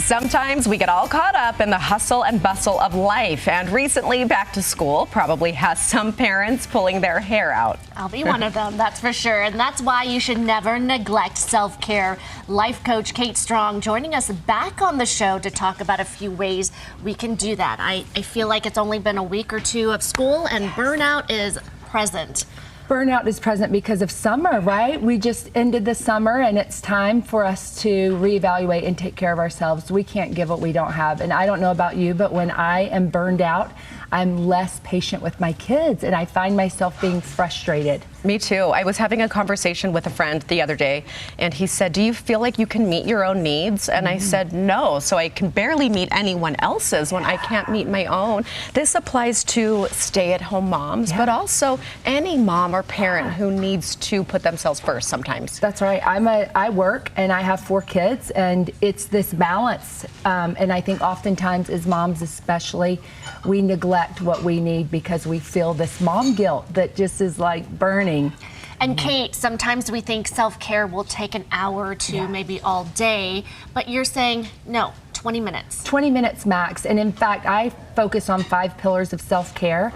Sometimes we get all caught up in the hustle and bustle of life, and recently back to school probably has some parents pulling their hair out. I'll be one of them, that's for sure, and that's why you should never neglect self-care. Life coach Kate Strong joining us back on the show to talk about a few ways we can do that. I feel like it's only been a week or two of school and burnout is present. Burnout is present because of summer, right? We just ended the summer and it's time for us to reevaluate and take care of ourselves. We can't give what we don't have. And I don't know about you, but when I am burned out, I'm less patient with my kids and I find myself being frustrated. Me too. I was having a conversation with a friend the other day and he said, do you feel like you can meet your own needs? And I said, no. So I can barely meet anyone else's when I can't meet my own. This applies to stay-at-home moms, but also any mom or parent who needs to put themselves first sometimes. That's right. I work and I have 4 kids and it's this balance. And I think oftentimes as moms especially, we neglect what we need because we feel this mom guilt that just is like burning. And Kate, sometimes we think self-care will take an hour or two, maybe all day, but you're saying no, 20 minutes. 20 minutes max. And in fact, I focus on 5 pillars of self-care.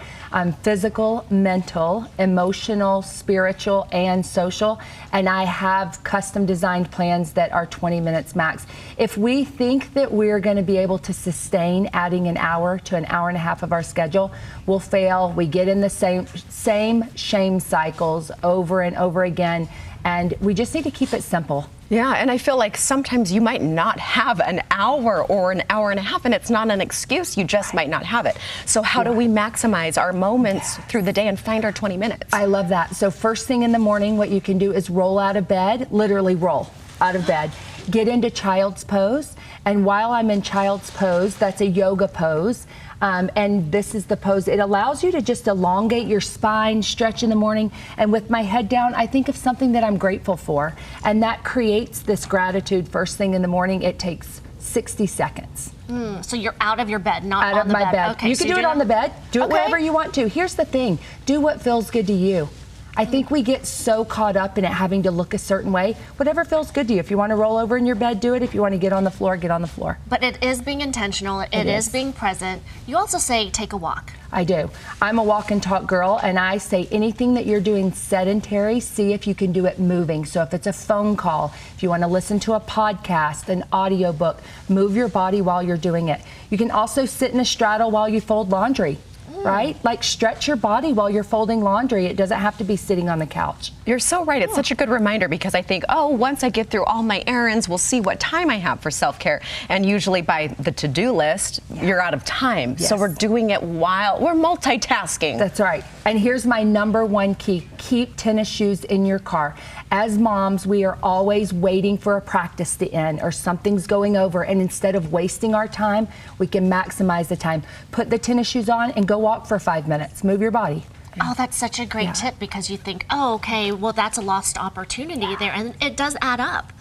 Physical, mental, emotional, spiritual, and social. And I have custom designed plans that are 20 minutes max. If we think that we're going to be able to sustain adding an hour to an hour and a half of our schedule, we'll fail. We get in the same shame cycles over and over again. And we just need to keep it simple. Yeah, and I feel like sometimes you might not have an hour or an hour and a half, and it's not an excuse, you just might not have it. So how do we maximize our moments through the day and find our 20 minutes? I love that. So first thing in the morning, what you can do is roll out of bed, literally roll out of bed. Get into child's pose, and while I'm in child's pose, that's a yoga pose. And this is the pose. It allows you to just elongate your spine, stretch in the morning. And with my head down, I think of something that I'm grateful for. And that creates this gratitude first thing in the morning. It takes 60 seconds. So you're out of your bed, not out on of the my bed. Okay, you can do it on the bed. Do it wherever you want to. Here's the thing. Do what feels good to you. I think we get so caught up in it having to look a certain way. Whatever feels good to you. If you want to roll over in your bed, do it. If you want to get on the floor, get on the floor. But it is being intentional. It is being present. You also say take a walk. I do. I'm a walk and talk girl, and I say anything that you're doing sedentary, see if you can do it moving. So if it's a phone call, if you want to listen to a podcast, an audiobook, move your body while you're doing it. You can also sit in a straddle while you fold laundry. Right? Like stretch your body while you're folding laundry. It doesn't have to be sitting on the couch. You're so right. It's such a good reminder because I think, oh, once I get through all my errands, we'll see what time I have for self-care. And usually by the to-do list, you're out of time. Yes. So we're doing it while we're multitasking. That's right. And here's my #1 key. Keep tennis shoes in your car. As moms, we are always waiting for a practice to end or something's going over. And instead of wasting our time, we can maximize the time. Put the tennis shoes on and go walk for 5 minutes. Move your body. Oh, that's such a great tip because you think, oh, okay, well, that's a lost opportunity there. And it does add up.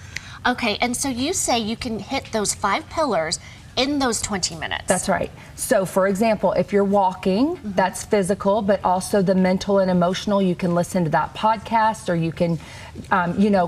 Okay, and so you say you can hit those 5 pillars in those 20 minutes. That's right. So for example, if you're walking, that's physical, but also the mental and emotional, you can listen to that podcast or you can,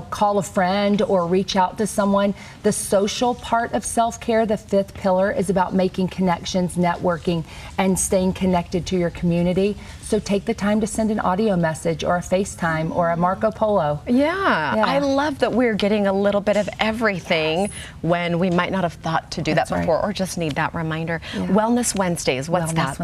call a friend or reach out to someone. The social part of self-care, the 5th pillar, is about making connections, networking, and staying connected to your community. So take the time to send an audio message or a FaceTime or a Marco Polo. Yeah. I love that we're getting a little bit of everything when we might not have thought to do that before or just need that reminder. Wellness Wednesdays, what's that?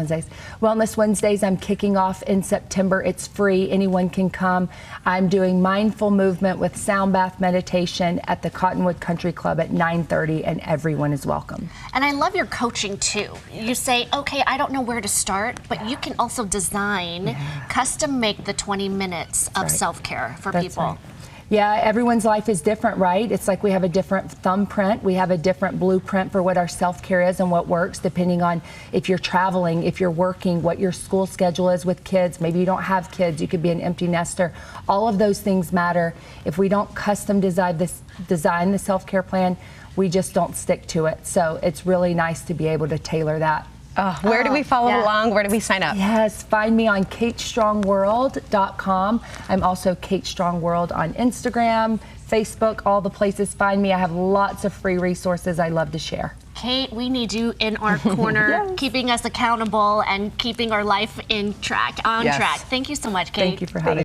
Wellness Wednesdays, I'm kicking off in September. It's free. Anyone can come. I'm doing mindful movement with sound bath meditation at the Cottonwood Country Club at 9:30, and everyone is welcome. And I love your coaching too. You say, okay, I don't know where to start, but you can also design, custom make the 20 minutes of self-care for people. Right. Yeah, everyone's life is different, right? It's like we have a different thumbprint. We have a different blueprint for what our self-care is and what works, depending on if you're traveling, if you're working, what your school schedule is with kids. Maybe you don't have kids. You could be an empty nester. All of those things matter. If we don't custom design the self-care plan, we just don't stick to it. So it's really nice to be able to tailor that. Where do we follow along? Where do we sign up? Yes, find me on katestrongworld.com. I'm also Kate Strong World on Instagram, Facebook, all the places. Find me. I have lots of free resources I love to share. Kate, we need you in our corner, Yes. keeping us accountable and keeping our life on Yes. track. Thank you so much, Kate. Thank you for having me.